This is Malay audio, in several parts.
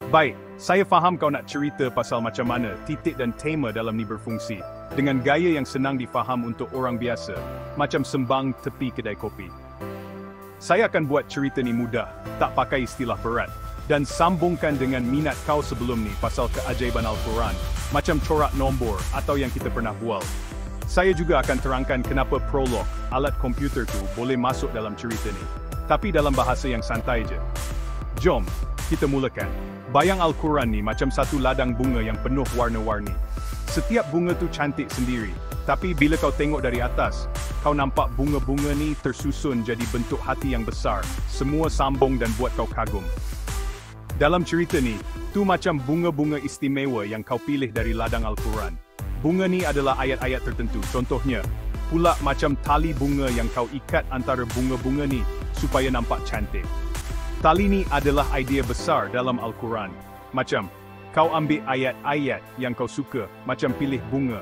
Baik, saya faham kau nak cerita pasal macam mana titik dan tema dalam ni berfungsi, dengan gaya yang senang difaham untuk orang biasa, macam sembang tepi kedai kopi. Saya akan buat cerita ni mudah, tak pakai istilah berat, dan sambungkan dengan minat kau sebelum ni pasal keajaiban Al-Quran, macam corak nombor atau yang kita pernah bual. Saya juga akan terangkan kenapa prolog, alat komputer tu boleh masuk dalam cerita ni, tapi dalam bahasa yang santai je. Jom, kita mulakan. Bayang Al-Quran ni macam satu ladang bunga yang penuh warna-warni. Setiap bunga tu cantik sendiri, tapi bila kau tengok dari atas, kau nampak bunga-bunga ni tersusun jadi bentuk hati yang besar, semua sambung dan buat kau kagum. Dalam cerita ni, tu macam bunga-bunga istimewa yang kau pilih dari ladang Al-Quran. Bunga ni adalah ayat-ayat tertentu, contohnya, pula macam tali bunga yang kau ikat antara bunga-bunga ni supaya nampak cantik. Tali ni adalah idea besar dalam Al-Quran. Macam, kau ambil ayat-ayat yang kau suka, macam pilih bunga.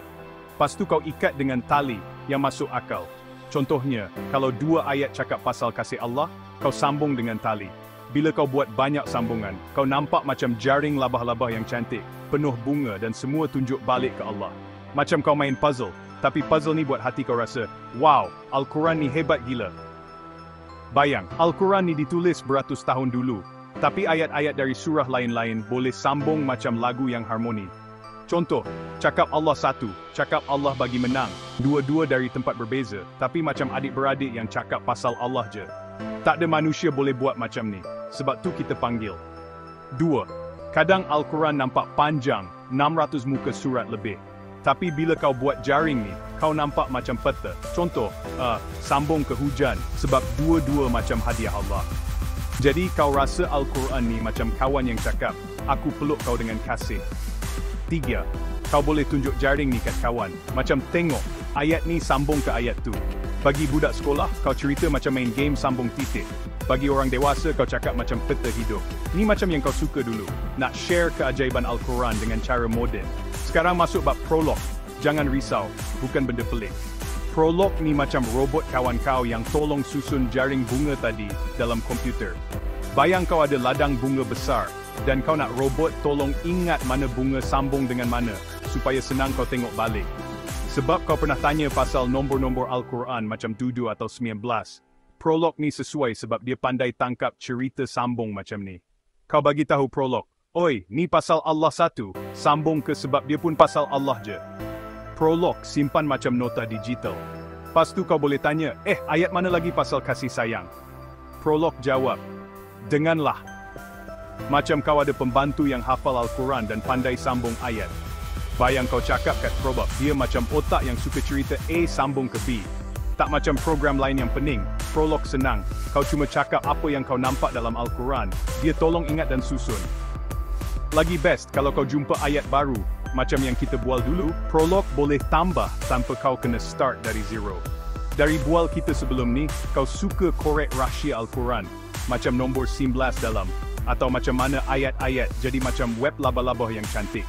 Lepas tu kau ikat dengan tali yang masuk akal. Contohnya, kalau 2 ayat cakap pasal kasih Allah, kau sambung dengan tali. Bila kau buat banyak sambungan, kau nampak macam jaring labah-labah yang cantik, penuh bunga dan semua tunjuk balik ke Allah. Macam kau main puzzle, tapi puzzle ni buat hati kau rasa, wow, Al-Quran ni hebat gila. Bayang, Al-Quran ni ditulis beratus tahun dulu, tapi ayat-ayat dari surah lain-lain boleh sambung macam lagu yang harmoni. Contoh, cakap Allah satu, cakap Allah bagi menang, dua-dua dari tempat berbeza, tapi macam adik-beradik yang cakap pasal Allah je. Tak ada manusia boleh buat macam ni, sebab tu kita panggil. 2. Kadang Al-Quran nampak panjang, 600 muka surat lebih. Tapi bila kau buat jaring ni, kau nampak macam peta. Contoh, sambung ke hujan, sebab dua-dua macam hadiah Allah. Jadi kau rasa Al-Quran ni macam kawan yang cakap, aku peluk kau dengan kasih. 3. Kau boleh tunjuk jaring ni kat kawan, macam tengok, ayat ni sambung ke ayat tu. Bagi budak sekolah, kau cerita macam main game sambung titik. Bagi orang dewasa, kau cakap macam peta hidup. Ni macam yang kau suka dulu, nak share keajaiban Al-Quran dengan cara moden. Sekarang masuk bab prolog. Jangan risau, bukan benda pelik. Prolog ni macam robot kawan kau yang tolong susun jaring bunga tadi dalam komputer. Bayang kau ada ladang bunga besar, dan kau nak robot tolong ingat mana bunga sambung dengan mana, supaya senang kau tengok balik. Sebab kau pernah tanya pasal nombor-nombor Al-Quran macam 7 atau 19. Prolog ni sesuai sebab dia pandai tangkap cerita sambung macam ni. Kau bagi tahu prolog, oi, ni pasal Allah satu, sambung ke sebab dia pun pasal Allah je. Prolog simpan macam nota digital. Lepas tu kau boleh tanya, ayat mana lagi pasal kasih sayang? Prolog jawab, denganlah. Macam kau ada pembantu yang hafal Al-Quran dan pandai sambung ayat. Bayang kau cakap kat prolog, dia macam otak yang suka cerita A sambung ke B. Tak macam program lain yang pening, prolog senang. Kau cuma cakap apa yang kau nampak dalam Al-Quran, dia tolong ingat dan susun. Lagi best kalau kau jumpa ayat baru, macam yang kita bual dulu, prolog boleh tambah tanpa kau kena start dari zero. Dari bual kita sebelum ni, kau suka korek rahsia Al-Quran, macam nombor 19 dalam, atau macam mana ayat-ayat jadi macam web laba-laba yang cantik.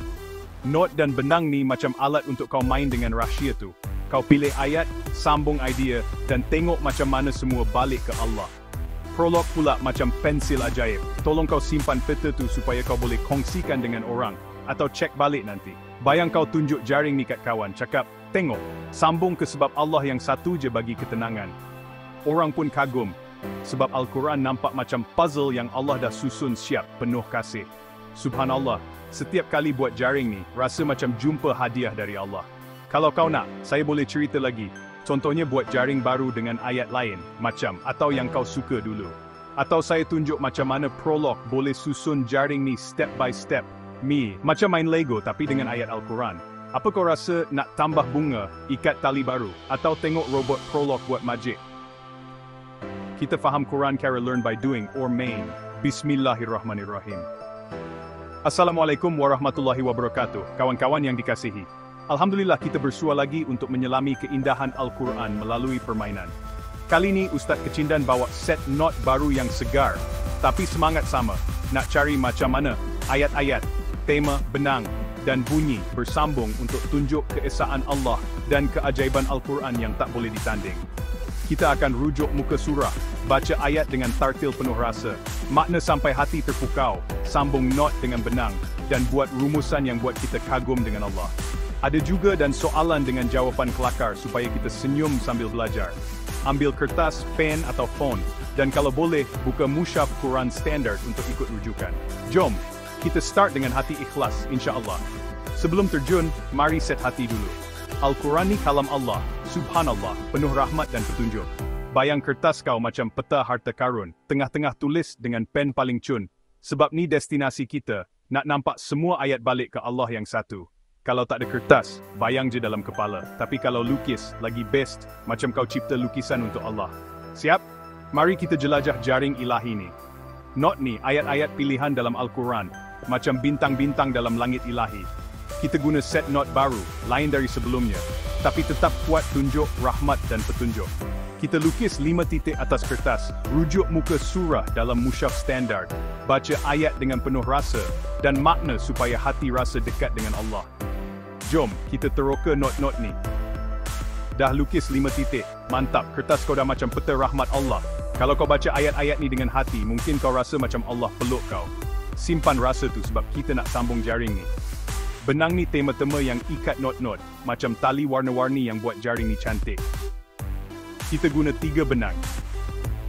Not dan benang ni macam alat untuk kau main dengan rahsia tu. Kau pilih ayat, sambung idea, dan tengok macam mana semua balik ke Allah. Prolog pula macam pensil ajaib. Tolong kau simpan peta tu supaya kau boleh kongsikan dengan orang, atau cek balik nanti. Bayang kau tunjuk jaring ni kat kawan, cakap, tengok, sambung ke sebab Allah yang satu je bagi ketenangan. Orang pun kagum, sebab Al-Quran nampak macam puzzle yang Allah dah susun siap, penuh kasih. Subhanallah, setiap kali buat jaring ni, rasa macam jumpa hadiah dari Allah. Kalau kau nak, saya boleh cerita lagi. Contohnya buat jaring baru dengan ayat lain, macam, atau yang kau suka dulu. Atau saya tunjuk macam mana prolog boleh susun jaring ni step by step. Macam main Lego tapi dengan ayat Al-Quran. Apa kau rasa nak tambah bunga, ikat tali baru, atau tengok robot prolog buat magic? Kita faham Quran cara learn by doing or main. Bismillahirrahmanirrahim. Assalamualaikum warahmatullahi wabarakatuh, kawan-kawan yang dikasihi. Alhamdulillah kita bersua lagi untuk menyelami keindahan Al-Quran melalui permainan. Kali ni Ustaz Kecindan bawa set not baru yang segar, tapi semangat sama, nak cari macam mana ayat-ayat, tema, benang, dan bunyi bersambung untuk tunjuk keesaan Allah dan keajaiban Al-Quran yang tak boleh ditanding. Kita akan rujuk muka surah baca ayat dengan tartil penuh rasa, makna sampai hati terpukau, sambung not dengan benang, dan buat rumusan yang buat kita kagum dengan Allah. Ada juga dan soalan dengan jawapan kelakar supaya kita senyum sambil belajar. Ambil kertas, pen atau phone, dan kalau boleh, buka mushaf Quran standard untuk ikut rujukan. Jom, kita start dengan hati ikhlas, insya-Allah. Sebelum terjun, mari set hati dulu. Al-Quran ni kalam Allah, subhanallah, penuh rahmat dan petunjuk. Bayang kertas kau macam peta harta karun, tengah-tengah tulis dengan pen paling cun. Sebab ni destinasi kita, nak nampak semua ayat balik ke Allah yang satu. Kalau tak ada kertas, bayang je dalam kepala. Tapi kalau lukis, lagi best, macam kau cipta lukisan untuk Allah. Siap? Mari kita jelajah jaring ilahi ni. Not ni, ayat-ayat pilihan dalam Al-Quran, macam bintang-bintang dalam langit ilahi. Kita guna set not baru, lain dari sebelumnya, tapi tetap kuat tunjuk, rahmat dan petunjuk. Kita lukis 5 titik atas kertas, rujuk muka surah dalam mushaf standard, baca ayat dengan penuh rasa, dan makna supaya hati rasa dekat dengan Allah. Jom, kita teroka not-not ni. Dah lukis 5 titik, mantap, kertas kau dah macam peta rahmat Allah. Kalau kau baca ayat-ayat ni dengan hati, mungkin kau rasa macam Allah peluk kau. Simpan rasa tu sebab kita nak sambung jaring ni. Benang ni tema-tema yang ikat not-not, macam tali warna-warni yang buat jaring ni cantik. Kita guna 3 benang.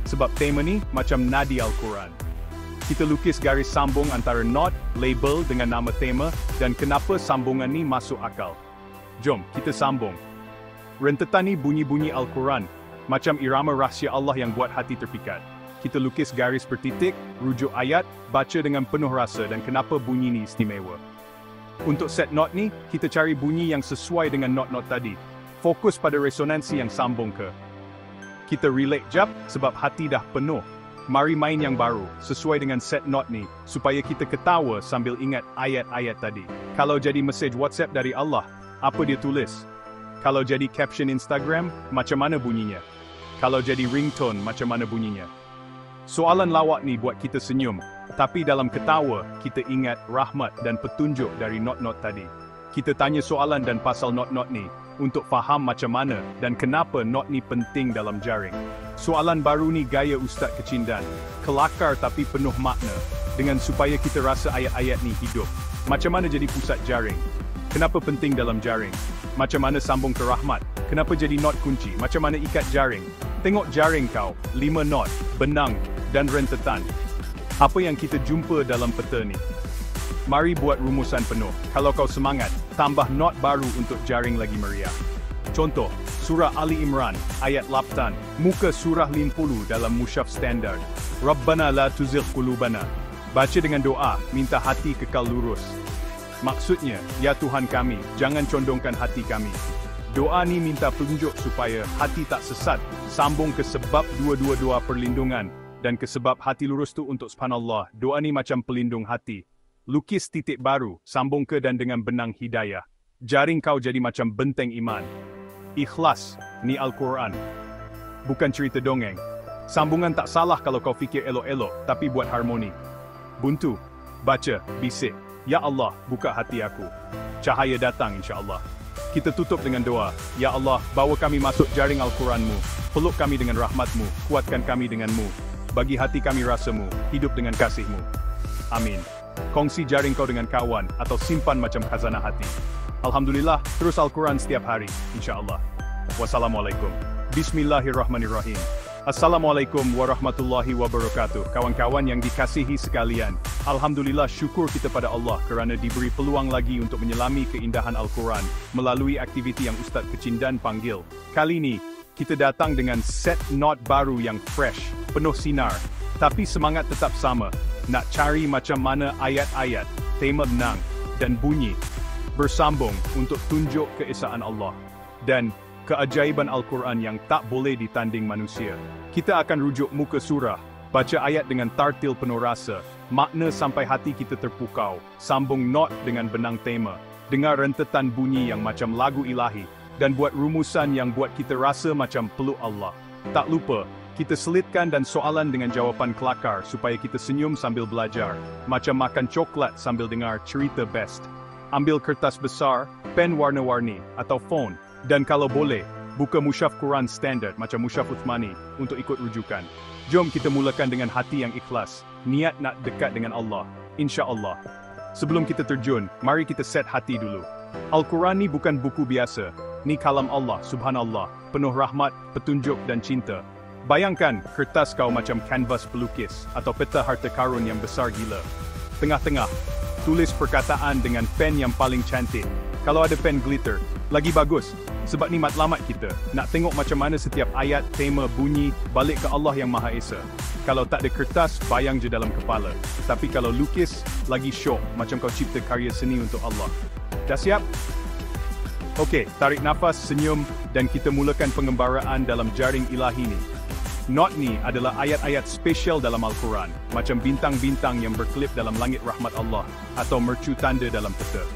Sebab tema ni macam nadi Al-Quran. Kita lukis garis sambung antara not, label dengan nama tema, dan kenapa sambungan ni masuk akal. Jom, kita sambung. Rentetan ni bunyi-bunyi Al-Quran, macam irama rahsia Allah yang buat hati terpikat. Kita lukis garis bertitik, rujuk ayat, baca dengan penuh rasa dan kenapa bunyi ni istimewa. Untuk set not ni, kita cari bunyi yang sesuai dengan not-not tadi. Fokus pada resonansi yang sambung ke. Kita relate jap sebab hati dah penuh. Mari main yang baru, sesuai dengan set not ni, supaya kita ketawa sambil ingat ayat-ayat tadi. Kalau jadi message WhatsApp dari Allah, apa dia tulis? Kalau jadi caption Instagram, macam mana bunyinya? Kalau jadi ringtone, macam mana bunyinya? Soalan lawak ni buat kita senyum, tapi dalam ketawa, kita ingat rahmat dan petunjuk dari not-not tadi. Kita tanya soalan dan pasal not-not ni, untuk faham macam mana dan kenapa not ni penting dalam jaring. Soalan baru ni gaya Ustaz Kecindan, kelakar tapi penuh makna, dengan supaya kita rasa ayat-ayat ni hidup. Macam mana jadi pusat jaring? Kenapa penting dalam jaring? Macam mana sambung ke rahmat? Kenapa jadi not kunci? Macam mana ikat jaring? Tengok jaring kau, 5 not, benang, dan rentetan. Apa yang kita jumpa dalam peta ni? Mari buat rumusan penuh. Kalau kau semangat, tambah not baru untuk jaring lagi meriah. Contoh, surah Ali Imran, ayat 8, muka surah 50 dalam mushaf standard. Rabbana la tuzigh qulubana. Baca dengan doa, minta hati kekal lurus. Maksudnya, ya Tuhan kami, jangan condongkan hati kami. Doa ni minta petunjuk supaya hati tak sesat, sambung ke sebab 222 perlindungan, dan ke sebab hati lurus tu untuk subhanallah. Doa ni macam pelindung hati. Lukis titik baru, sambung ke dan dengan benang hidayah. Jaring kau jadi macam benteng iman. Ikhlas, ni Al-Quran. Bukan cerita dongeng. Sambungan tak salah kalau kau fikir elok-elok, tapi buat harmoni. Buntu, baca, bisik. Ya Allah, buka hati aku. Cahaya datang insya-Allah. Kita tutup dengan doa. Ya Allah, bawa kami masuk jaring Al-Quran-Mu. Peluk kami dengan rahmat-Mu. Kuatkan kami dengan-Mu. Bagi hati kami rasa-Mu. Hidup dengan kasih-Mu. Amin. Kongsi jaring kau dengan kawan atau simpan macam khazanah hati. Alhamdulillah, terus Al-Quran setiap hari, insya-Allah. Wassalamualaikum. Bismillahirrahmanirrahim. Assalamualaikum warahmatullahi wabarakatuh. Kawan-kawan yang dikasihi sekalian, alhamdulillah syukur kita pada Allah kerana diberi peluang lagi untuk menyelami keindahan Al-Quran melalui aktiviti yang Ustaz Kecindan panggil. Kali ini, kita datang dengan set not baru yang fresh, penuh sinar, tapi semangat tetap sama. Nak cari macam mana ayat-ayat, tema benang, dan bunyi bersambung untuk tunjuk keesaan Allah dan keajaiban Al-Quran yang tak boleh ditanding manusia. Kita akan rujuk muka surah, baca ayat dengan tartil penuh rasa, makna sampai hati kita terpukau, sambung not dengan benang tema, dengar rentetan bunyi yang macam lagu ilahi, dan buat rumusan yang buat kita rasa macam peluk Allah. Tak lupa, kita selitkan dan soalan dengan jawapan kelakar supaya kita senyum sambil belajar, macam makan coklat sambil dengar cerita best. Ambil kertas besar, pen warna-warni, atau phone, dan kalau boleh, buka mushaf Quran standard macam mushaf Uthmani untuk ikut rujukan. Jom kita mulakan dengan hati yang ikhlas, niat nak dekat dengan Allah, insya-Allah. Sebelum kita terjun, mari kita set hati dulu. Al-Quran ni bukan buku biasa, ni kalam Allah, subhanallah, penuh rahmat, petunjuk dan cinta. Bayangkan kertas kau macam kanvas pelukis atau peta harta karun yang besar gila. Tengah-tengah, tulis perkataan dengan pen yang paling cantik. Kalau ada pen glitter, lagi bagus. Sebab ni matlamat kita, nak tengok macam mana setiap ayat, tema, bunyi, balik ke Allah yang Maha Esa. Kalau tak ada kertas, bayang je dalam kepala. Tapi kalau lukis, lagi syok, macam kau cipta karya seni untuk Allah. Dah siap? Okey, tarik nafas, senyum, dan kita mulakan pengembaraan dalam jaring ilahi ni. Not ni adalah ayat-ayat spesial dalam Al-Quran, macam bintang-bintang yang berkelip dalam langit rahmat Allah, atau mercu tanda dalam peta.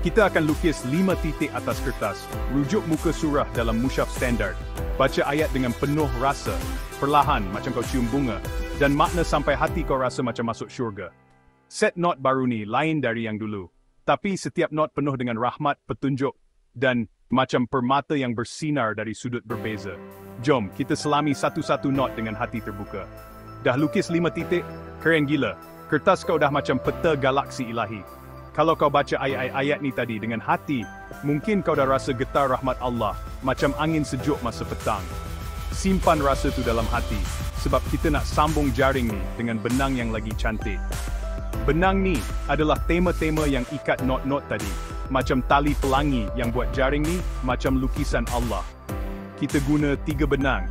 Kita akan lukis 5 titik atas kertas, rujuk muka surah dalam mushaf standard, baca ayat dengan penuh rasa, perlahan macam kau cium bunga, dan makna sampai hati kau rasa macam masuk syurga. Set note baru ni lain dari yang dulu, tapi setiap note penuh dengan rahmat, petunjuk, dan macam permata yang bersinar dari sudut berbeza. Jom, kita selami satu-satu note dengan hati terbuka. Dah lukis 5 titik? Keren gila. Kertas kau dah macam peta galaksi ilahi. Kalau kau baca ayat-ayat ni tadi dengan hati, mungkin kau dah rasa getar rahmat Allah, macam angin sejuk masa petang. Simpan rasa tu dalam hati, sebab kita nak sambung jaring ni dengan benang yang lagi cantik. Benang ni adalah tema-tema yang ikat not-not tadi, macam tali pelangi yang buat jaring ni macam lukisan Allah. Kita guna 3 benang,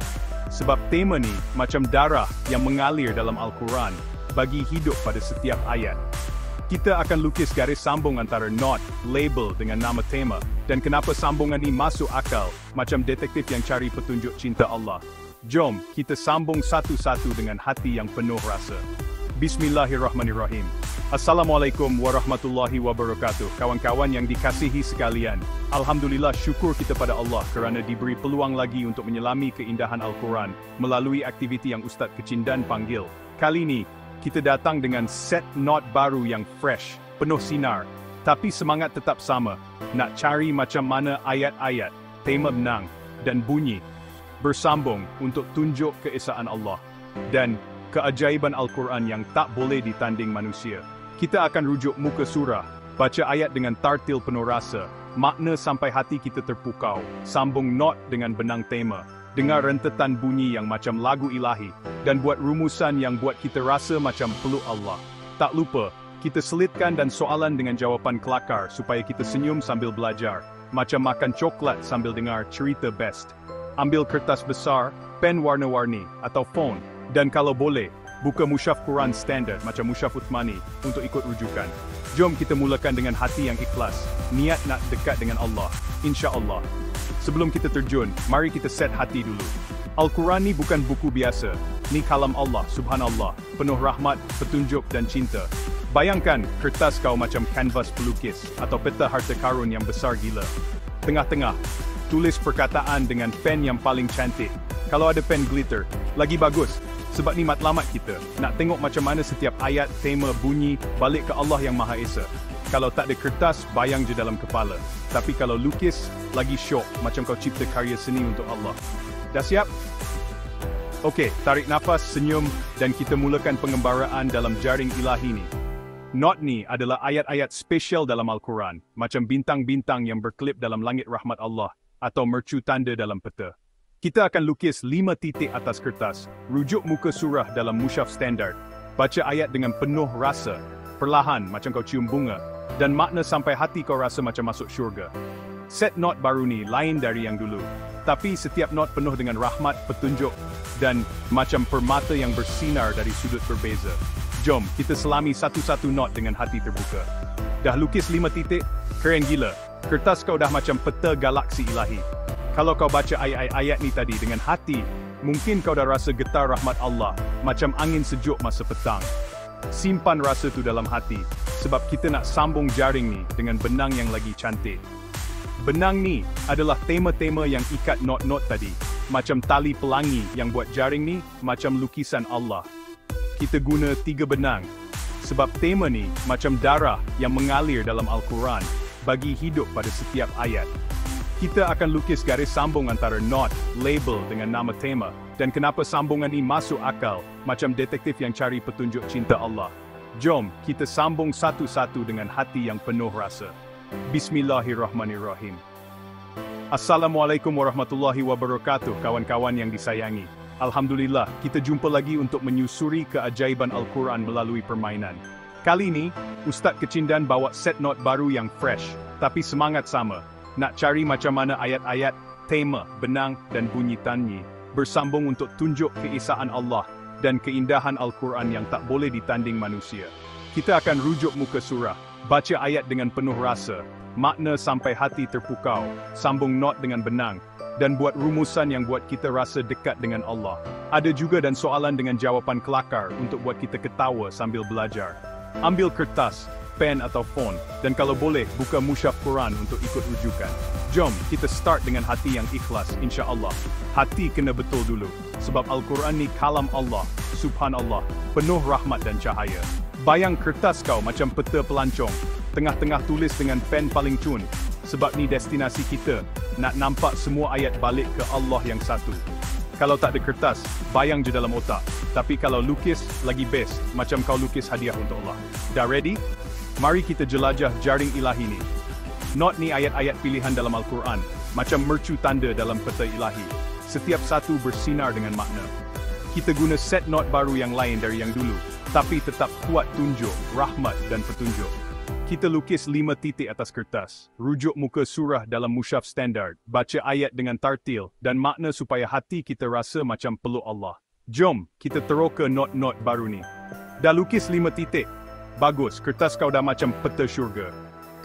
sebab tema ni macam darah yang mengalir dalam Al-Quran, bagi hidup pada setiap ayat. Kita akan lukis garis sambung antara not, label dengan nama tema, dan kenapa sambungan ini masuk akal, macam detektif yang cari petunjuk cinta Allah. Jom, kita sambung satu-satu dengan hati yang penuh rasa. Bismillahirrahmanirrahim. Assalamualaikum warahmatullahi wabarakatuh. Kawan-kawan yang dikasihi sekalian, Alhamdulillah syukur kita pada Allah kerana diberi peluang lagi untuk menyelami keindahan Al-Quran melalui aktiviti yang Ustaz Kecindan panggil. Kali ini, kita datang dengan set note baru yang fresh, penuh sinar, tapi semangat tetap sama, nak cari macam mana ayat-ayat, tema benang, dan bunyi bersambung untuk tunjuk keesaan Allah dan keajaiban Al-Quran yang tak boleh ditanding manusia. Kita akan rujuk muka surah, baca ayat dengan tartil penuh rasa, makna sampai hati kita terpukau, sambung not dengan benang tema, dengar rentetan bunyi yang macam lagu ilahi, dan buat rumusan yang buat kita rasa macam peluk Allah. Tak lupa, kita selitkan dan soalan dengan jawapan kelakar supaya kita senyum sambil belajar, macam makan coklat sambil dengar cerita best. Ambil kertas besar, pen warna-warni, atau font, dan kalau boleh, buka mushaf Quran standard macam mushaf Uthmani untuk ikut rujukan. Jom kita mulakan dengan hati yang ikhlas, niat nak dekat dengan Allah, insya-Allah. Sebelum kita terjun, mari kita set hati dulu. Al-Quran ni bukan buku biasa, ni kalam Allah, subhanallah, penuh rahmat, petunjuk dan cinta. Bayangkan kertas kau macam kanvas pelukis atau peta harta karun yang besar gila. Tengah-tengah, tulis perkataan dengan pen yang paling cantik. Kalau ada pen glitter, lagi bagus. Sebab ni matlamat kita, nak tengok macam mana setiap ayat, tema, bunyi, balik ke Allah yang Maha Esa. Kalau tak ada kertas, bayang je dalam kepala. Tapi kalau lukis, lagi syok, macam kau cipta karya seni untuk Allah. Dah siap? Okey, tarik nafas, senyum, dan kita mulakan pengembaraan dalam jaring ilahi ni. Not ni adalah ayat-ayat spesial dalam Al-Quran, macam bintang-bintang yang berkelip dalam langit rahmat Allah, atau mercu tanda dalam peta. Kita akan lukis 5 titik atas kertas, rujuk muka surah dalam mushaf standard, baca ayat dengan penuh rasa, perlahan macam kau cium bunga, dan makna sampai hati kau rasa macam masuk syurga. Set note baru ni lain dari yang dulu, tapi setiap note penuh dengan rahmat, petunjuk, dan macam permata yang bersinar dari sudut berbeza. Jom, kita selami satu-satu note dengan hati terbuka. Dah lukis 5 titik? Keren gila. Kertas kau dah macam peta galaksi ilahi. Kalau kau baca ayat-ayat ni tadi dengan hati, mungkin kau dah rasa getar rahmat Allah, macam angin sejuk masa petang. Simpan rasa tu dalam hati, sebab kita nak sambung jaring ni dengan benang yang lagi cantik. Benang ni adalah tema-tema yang ikat not-not tadi, macam tali pelangi yang buat jaring ni macam lukisan Allah. Kita guna 3 benang, sebab tema ni macam darah yang mengalir dalam Al-Quran, bagi hidup pada setiap ayat. Kita akan lukis garis sambung antara not, label dengan nama tema, dan kenapa sambungan ini masuk akal, macam detektif yang cari petunjuk cinta Allah. Jom, kita sambung satu-satu dengan hati yang penuh rasa. Bismillahirrahmanirrahim. Assalamualaikum warahmatullahi wabarakatuh, kawan-kawan yang disayangi. Alhamdulillah, kita jumpa lagi untuk menyusuri keajaiban Al-Quran melalui permainan. Kali ini, Ustaz Kecindan bawa set not baru yang fresh, tapi semangat sama. Nak cari macam mana ayat-ayat, tema, benang, dan bunyi tanyi bersambung untuk tunjuk keesaan Allah dan keindahan Al-Quran yang tak boleh ditanding manusia. Kita akan rujuk muka surah, baca ayat dengan penuh rasa, makna sampai hati terpukau, sambung not dengan benang, dan buat rumusan yang buat kita rasa dekat dengan Allah. Ada juga dan soalan dengan jawapan kelakar untuk buat kita ketawa sambil belajar. Ambil kertas, pen atau font, dan kalau boleh, buka mushaf Quran untuk ikut rujukan. Jom, kita start dengan hati yang ikhlas, insya-Allah. Hati kena betul dulu, sebab Al-Quran ni kalam Allah, subhanallah, penuh rahmat dan cahaya. Bayang kertas kau macam peta pelancong, tengah-tengah tulis dengan pen paling cun, sebab ni destinasi kita, nak nampak semua ayat balik ke Allah yang satu. Kalau tak ada kertas, bayang je dalam otak. Tapi kalau lukis, lagi best, macam kau lukis hadiah untuk Allah. Dah ready? Mari kita jelajah jaring ilahi ni. Not ni ayat-ayat pilihan dalam Al-Quran, macam mercu tanda dalam peta ilahi. Setiap satu bersinar dengan makna. Kita guna set not baru yang lain dari yang dulu, tapi tetap kuat tunjuk, rahmat dan petunjuk. Kita lukis 5 titik atas kertas, rujuk muka surah dalam mushaf standard, baca ayat dengan tartil, dan makna supaya hati kita rasa macam peluk Allah. Jom, kita teroka not-not baru ni. Dah lukis 5 titik? Bagus, kertas kau dah macam peta syurga.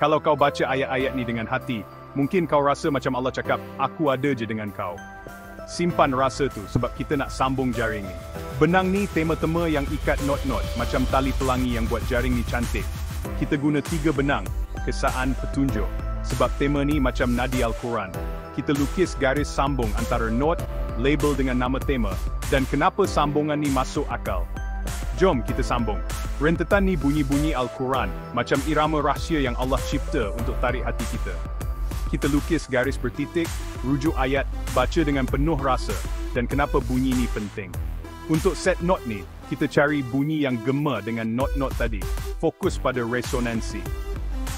Kalau kau baca ayat-ayat ni dengan hati, mungkin kau rasa macam Allah cakap, aku ada je dengan kau. Simpan rasa tu sebab kita nak sambung jaring ni. Benang ni tema-tema yang ikat not-not, macam tali pelangi yang buat jaring ni cantik. Kita guna 3 benang, kesaan petunjuk. Sebab tema ni macam nadi Al-Quran. Kita lukis garis sambung antara not, label dengan nama tema, dan kenapa sambungan ni masuk akal. Jom kita sambung. Rentetan ni bunyi-bunyi Al-Quran, macam irama rahsia yang Allah cipta untuk tarik hati kita. Kita lukis garis bertitik, rujuk ayat, baca dengan penuh rasa, dan kenapa bunyi ni penting. Untuk set not ni, kita cari bunyi yang gema dengan not-not tadi. Fokus pada resonansi.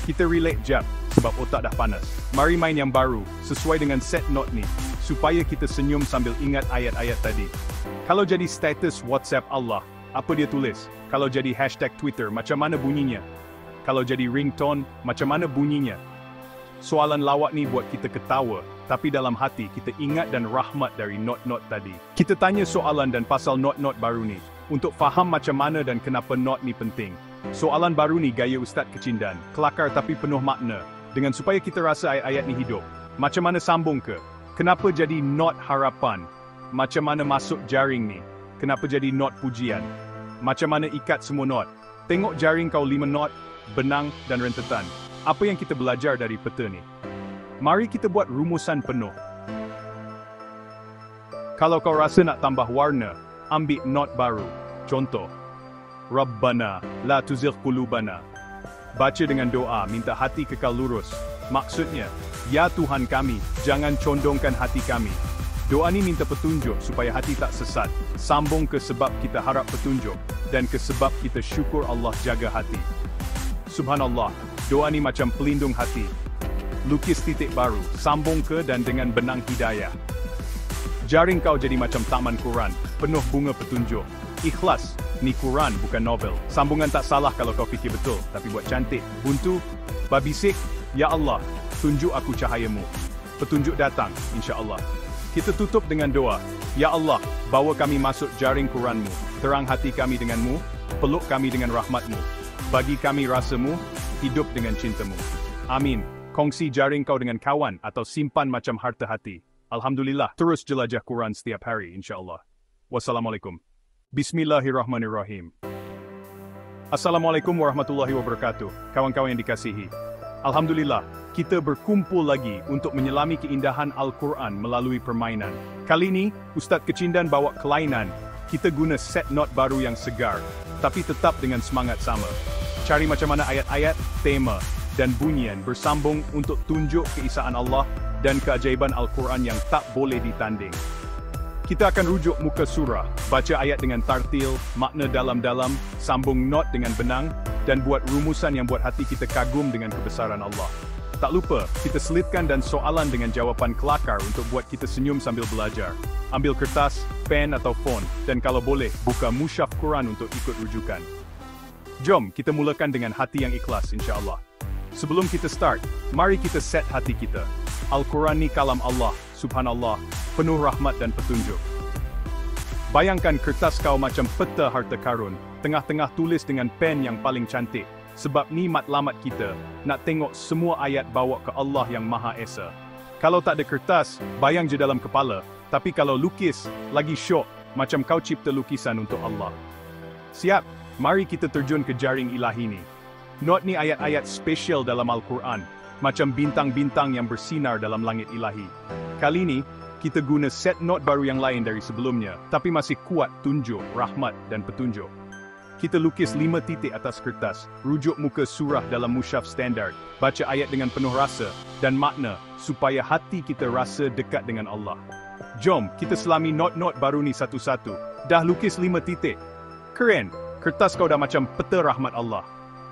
Kita relate jap, sebab otak dah panas. Mari main yang baru, sesuai dengan set not ni, supaya kita senyum sambil ingat ayat-ayat tadi. Kalau jadi status WhatsApp Allah, apa dia tulis? Kalau jadi hashtag Twitter, macam mana bunyinya? Kalau jadi ringtone, macam mana bunyinya? Soalan lawak ni buat kita ketawa, tapi dalam hati kita ingat dan rahmat dari not-not tadi. Kita tanya soalan dan pasal not-not baru ni, untuk faham macam mana dan kenapa not ni penting. Soalan baru ni gaya Ustaz Kecindan, kelakar tapi penuh makna, dengan supaya kita rasa ayat-ayat ni hidup. Macam mana sambung ke? Kenapa jadi not harapan? Macam mana masuk jaring ni? Kenapa jadi not pujian? Macam mana ikat semua not? Tengok jaring kau 5 not, benang dan rentetan. Apa yang kita belajar dari peta ni? Mari kita buat rumusan penuh. Kalau kau rasa nak tambah warna, ambil not baru. Contoh, Rabbana la tuzigh qulubana. Baca dengan doa, minta hati kekal lurus. Maksudnya, ya Tuhan kami, jangan condongkan hati kami. Doa ni minta petunjuk supaya hati tak sesat. Sambung ke sebab kita harap petunjuk, dan ke sebab kita syukur Allah jaga hati. Subhanallah, doa ni macam pelindung hati. Lukis titik baru, sambung ke dan dengan benang hidayah. Jaring kau jadi macam taman Quran, penuh bunga petunjuk. Ikhlas, ni Quran bukan novel. Sambungan tak salah kalau kau fikir betul, tapi buat cantik. Buntu, babisik, ya Allah, tunjuk aku cahayamu. Petunjuk datang, insya-Allah. Kita tutup dengan doa. Ya Allah, bawa kami masuk jaring Quranmu. Terang hati kami denganmu, peluk kami dengan rahmatmu. Bagi kami rasamu, hidup dengan cintamu. Amin. Kongsi jaring kau dengan kawan atau simpan macam harta hati. Alhamdulillah, terus jelajah Quran setiap hari, insya-Allah. Wassalamualaikum. Bismillahirrahmanirrahim. Assalamualaikum warahmatullahi wabarakatuh, kawan-kawan yang dikasihi. Alhamdulillah, kita berkumpul lagi untuk menyelami keindahan Al-Quran melalui permainan. Kali ini, Ustaz Kecindan bawa kelainan. Kita guna set not baru yang segar, tapi tetap dengan semangat sama. Cari macam mana ayat-ayat, tema, dan bunyian bersambung untuk tunjuk keesaan Allah dan keajaiban Al-Quran yang tak boleh ditanding. Kita akan rujuk muka surah, baca ayat dengan tartil, makna dalam-dalam, sambung not dengan benang, dan buat rumusan yang buat hati kita kagum dengan kebesaran Allah. Tak lupa, kita selitkan dan soalan dengan jawapan kelakar untuk buat kita senyum sambil belajar. Ambil kertas, pen atau font, dan kalau boleh, buka mushaf Quran untuk ikut rujukan. Jom, kita mulakan dengan hati yang ikhlas, insya-Allah. Sebelum kita start, mari kita set hati kita. Al-Quran ni kalam Allah, subhanallah, penuh rahmat dan petunjuk. Bayangkan kertas kau macam peta harta karun, tengah-tengah tulis dengan pen yang paling cantik. Sebab ni matlamat kita, nak tengok semua ayat bawa ke Allah yang Maha Esa. Kalau tak ada kertas, bayang je dalam kepala. Tapi kalau lukis, lagi syok, macam kau cipta lukisan untuk Allah. Siap, mari kita terjun ke jaring ilahi ni. Not ni ayat-ayat spesial dalam Al-Quran, macam bintang-bintang yang bersinar dalam langit ilahi. Kali ni, kita guna set not baru yang lain dari sebelumnya, tapi masih kuat tunjuk, rahmat dan petunjuk. Kita lukis 5 titik atas kertas, rujuk muka surah dalam mushaf standard, baca ayat dengan penuh rasa dan makna, supaya hati kita rasa dekat dengan Allah. Jom, kita selami not-not baru ni satu-satu. Dah lukis 5 titik. Keren, kertas kau dah macam peta rahmat Allah.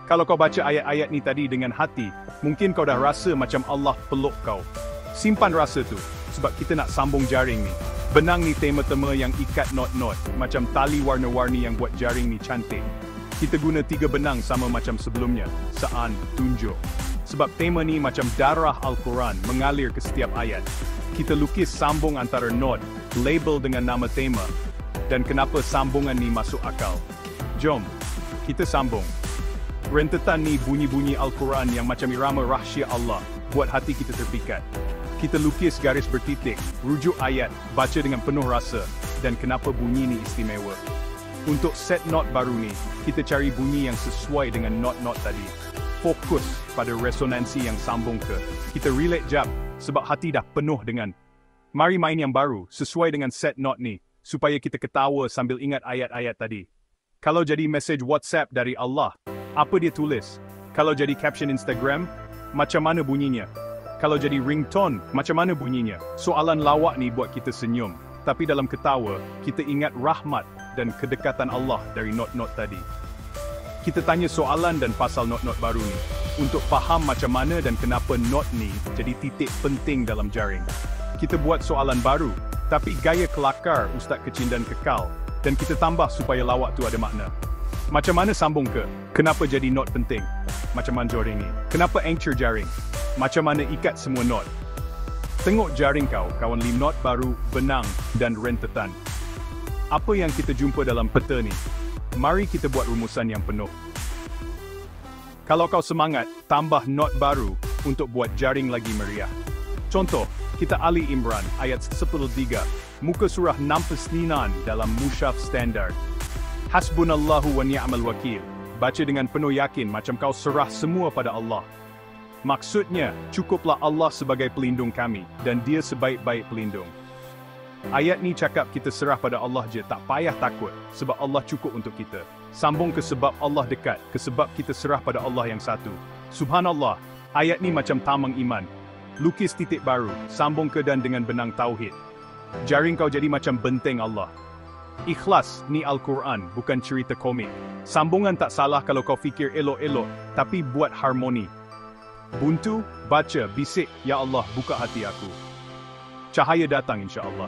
Kalau kau baca ayat-ayat ni tadi dengan hati, mungkin kau dah rasa macam Allah peluk kau. Simpan rasa tu, sebab kita nak sambung jaring ni. Benang ni tema-tema yang ikat not-not, macam tali warna-warni yang buat jaring ni cantik. Kita guna 3 benang sama macam sebelumnya, saan, tunjuk. Sebab tema ni macam darah Al-Quran mengalir ke setiap ayat. Kita lukis sambung antara not, label dengan nama tema, dan kenapa sambungan ni masuk akal. Jom, kita sambung. Rentetan ni bunyi-bunyi Al-Quran yang macam irama rahsia Allah, buat hati kita terpikat. Kita lukis garis bertitik, rujuk ayat, baca dengan penuh rasa, dan kenapa bunyi ni istimewa. Untuk set not baru ni, kita cari bunyi yang sesuai dengan not-not tadi. Fokus pada resonansi yang sambung ke. Kita relate jap, sebab hati dah penuh dengan. Mari main yang baru, sesuai dengan set not ni, supaya kita ketawa sambil ingat ayat-ayat tadi. Kalau jadi message WhatsApp dari Allah, apa dia tulis? Kalau jadi caption Instagram, macam mana bunyinya? Kalau jadi ringtone, macam mana bunyinya? Soalan lawak ni buat kita senyum. Tapi dalam ketawa, kita ingat rahmat dan kedekatan Allah dari not-not tadi. Kita tanya soalan dan pasal not-not baru ni, untuk faham macam mana dan kenapa not ni jadi titik penting dalam jaring. Kita buat soalan baru, tapi gaya kelakar Ustaz Kecin dan Kekal, dan kita tambah supaya lawak tu ada makna. Macam mana sambung ke? Kenapa jadi not penting? Macam mana jaring ni? Kenapa anchor jaring? Macam mana ikat semua not? Tengok jaring kau, kawan 5 not baru, benang dan rentetan. Apa yang kita jumpa dalam peta ni? Mari kita buat rumusan yang penuh. Kalau kau semangat, tambah not baru untuk buat jaring lagi meriah. Contoh, kita Ali Imran ayat 13, muka surah 69 dalam mushaf standard. Hasbunallahu wa ni'mal wakil. Baca dengan penuh yakin macam kau serah semua pada Allah. Maksudnya, cukuplah Allah sebagai pelindung kami, dan Dia sebaik-baik pelindung. Ayat ni cakap kita serah pada Allah je, tak payah takut, sebab Allah cukup untuk kita. Sambung ke sebab Allah dekat, ke sebab kita serah pada Allah yang satu. Subhanallah, ayat ni macam tamang iman. Lukis titik baru, sambung ke dan dengan benang tauhid. Jaring kau jadi macam benteng Allah. Ikhlas ni Al-Quran, bukan cerita komik. Sambungan tak salah kalau kau fikir elok-elok, tapi buat harmoni. Buntu, baca, bisik, Ya Allah, buka hati aku. Cahaya datang insya-Allah.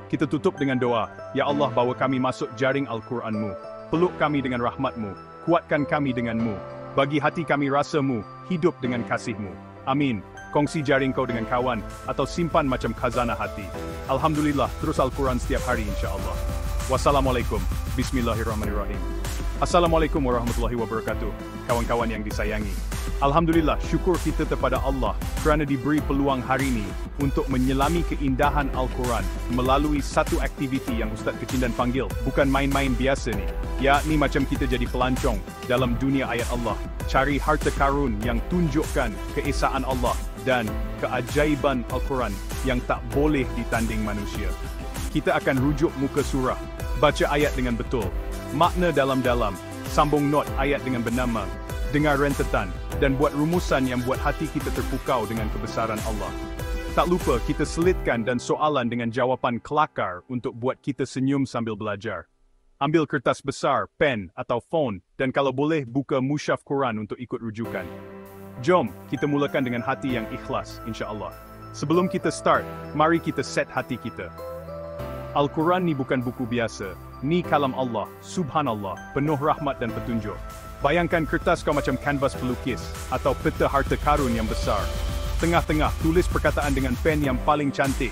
Kita tutup dengan doa, Ya Allah, bawa kami masuk jaring Al-Quran-Mu. Peluk kami dengan rahmat-Mu, kuatkan kami dengan-Mu. Bagi hati kami rasa-Mu, hidup dengan kasih-Mu. Amin. Kongsi jaring kau dengan kawan, atau simpan macam khazanah hati. Alhamdulillah, terus Al-Quran setiap hari insya-Allah. Wassalamualaikum. Bismillahirrahmanirrahim. Assalamualaikum warahmatullahi wabarakatuh. Kawan-kawan yang disayangi. Alhamdulillah, syukur kita kepada Allah kerana diberi peluang hari ini untuk menyelami keindahan Al-Quran melalui satu aktiviti yang Ustaz Kecin dan panggil. Bukan main-main biasa ni. Ya, ni macam kita jadi pelancong dalam dunia ayat Allah. Cari harta karun yang tunjukkan keesaan Allah dan keajaiban Al-Quran yang tak boleh ditanding manusia. Kita akan rujuk muka surah, baca ayat dengan betul, makna dalam-dalam, sambung not ayat dengan bernama, dengar rentetan, dan buat rumusan yang buat hati kita terpukau dengan kebesaran Allah. Tak lupa kita selitkan dan soalan dengan jawapan kelakar untuk buat kita senyum sambil belajar. Ambil kertas besar, pen atau phone dan kalau boleh buka mushaf Quran untuk ikut rujukan. Jom kita mulakan dengan hati yang ikhlas, insya-Allah. Sebelum kita start, mari kita set hati kita. Al-Quran ni bukan buku biasa. Ni kalam Allah, subhanallah, penuh rahmat dan petunjuk. Bayangkan kertas kau macam kanvas pelukis atau peta harta karun yang besar. Tengah-tengah tulis perkataan dengan pen yang paling cantik.